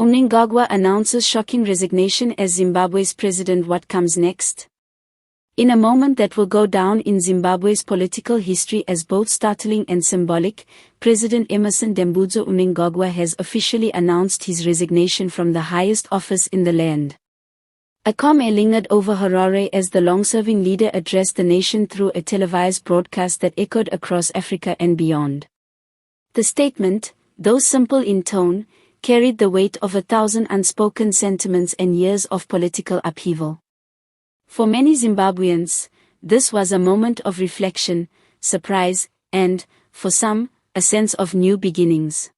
Mnangagwa announces shocking resignation as Zimbabwe's president. What comes next? In a moment that will go down in Zimbabwe's political history as both startling and symbolic, President Emmerson Dambudzo Mnangagwa has officially announced his resignation from the highest office in the land. A calm air lingered over Harare as the long-serving leader addressed the nation through a televised broadcast that echoed across Africa and beyond. The statement, though simple in tone, carried the weight of 1,000 unspoken sentiments and years of political upheaval. For many Zimbabweans, this was a moment of reflection, surprise, and, for some, a sense of new beginnings.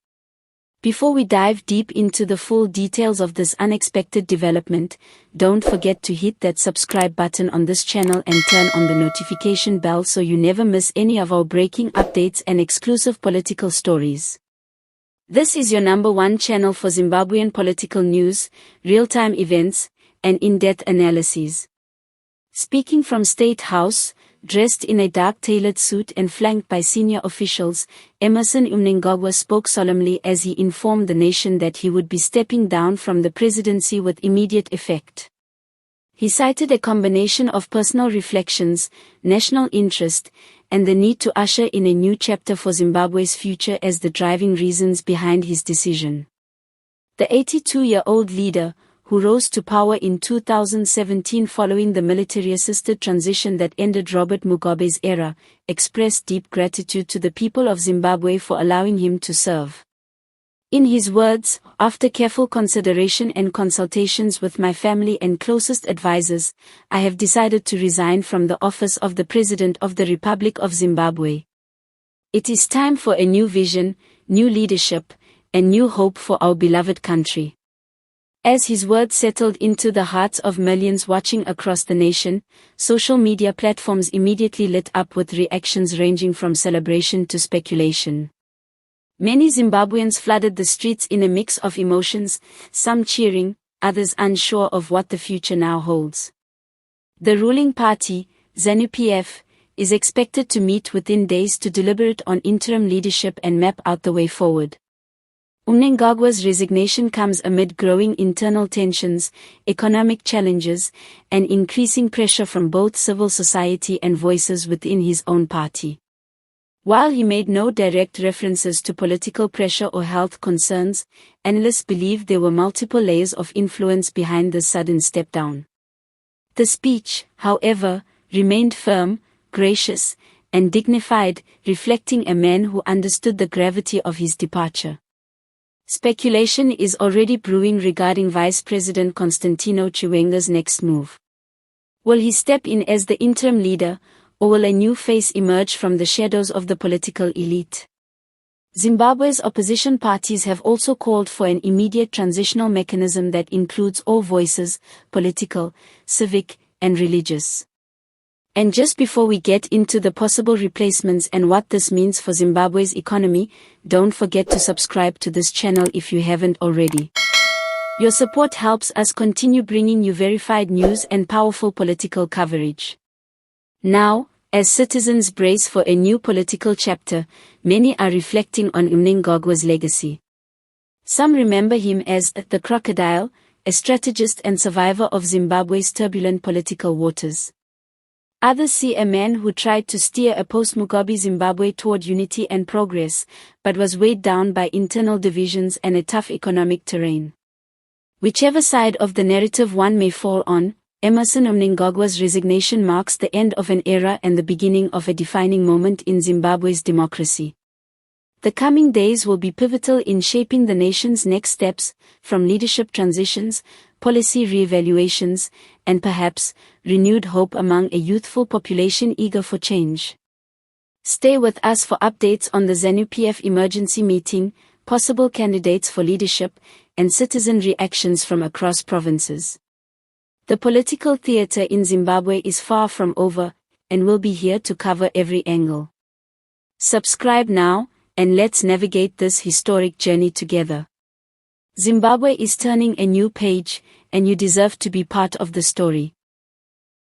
Before we dive deep into the full details of this unexpected development, don't forget to hit that subscribe button on this channel and turn on the notification bell so you never miss any of our breaking updates and exclusive political stories. This is your #1 channel for Zimbabwean political news, real-time events, and in-depth analyses. Speaking from State House, dressed in a dark tailored suit and flanked by senior officials, Emmerson Mnangagwa spoke solemnly as he informed the nation that he would be stepping down from the presidency with immediate effect. He cited a combination of personal reflections, national interest, and the need to usher in a new chapter for Zimbabwe's future as the driving reasons behind his decision. The 82-year-old leader, who rose to power in 2017 following the military-assisted transition that ended Robert Mugabe's era, expressed deep gratitude to the people of Zimbabwe for allowing him to serve. In his words, "After careful consideration and consultations with my family and closest advisors, I have decided to resign from the office of the President of the Republic of Zimbabwe. It is time for a new vision, new leadership, and new hope for our beloved country." As his words settled into the hearts of millions watching across the nation, social media platforms immediately lit up with reactions ranging from celebration to speculation. Many Zimbabweans flooded the streets in a mix of emotions, some cheering, others unsure of what the future now holds. The ruling party, ZANU-PF, is expected to meet within days to deliberate on interim leadership and map out the way forward. Mnangagwa's resignation comes amid growing internal tensions, economic challenges, and increasing pressure from both civil society and voices within his own party. While he made no direct references to political pressure or health concerns, analysts believe there were multiple layers of influence behind this sudden step-down. The speech, however, remained firm, gracious, and dignified, reflecting a man who understood the gravity of his departure. Speculation is already brewing regarding Vice President Constantino Chiwenga's next move. Will he step in as the interim leader, or will a new face emerge from the shadows of the political elite? Zimbabwe's opposition parties have also called for an immediate transitional mechanism that includes all voices, political, civic, and religious. And just before we get into the possible replacements and what this means for Zimbabwe's economy, don't forget to subscribe to this channel if you haven't already. Your support helps us continue bringing you verified news and powerful political coverage. Now, as citizens brace for a new political chapter, many are reflecting on Mnangagwa's legacy. Some remember him as the crocodile, a strategist and survivor of Zimbabwe's turbulent political waters. Others see a man who tried to steer a post-Mugabe Zimbabwe toward unity and progress, but was weighed down by internal divisions and a tough economic terrain. Whichever side of the narrative one may fall on, Emmerson Mnangagwa's resignation marks the end of an era and the beginning of a defining moment in Zimbabwe's democracy. The coming days will be pivotal in shaping the nation's next steps, from leadership transitions, policy re-evaluations, and perhaps, renewed hope among a youthful population eager for change. Stay with us for updates on the ZANU-PF emergency meeting, possible candidates for leadership, and citizen reactions from across provinces. The political theater in Zimbabwe is far from over, and we'll be here to cover every angle. Subscribe now, and let's navigate this historic journey together. Zimbabwe is turning a new page, and you deserve to be part of the story.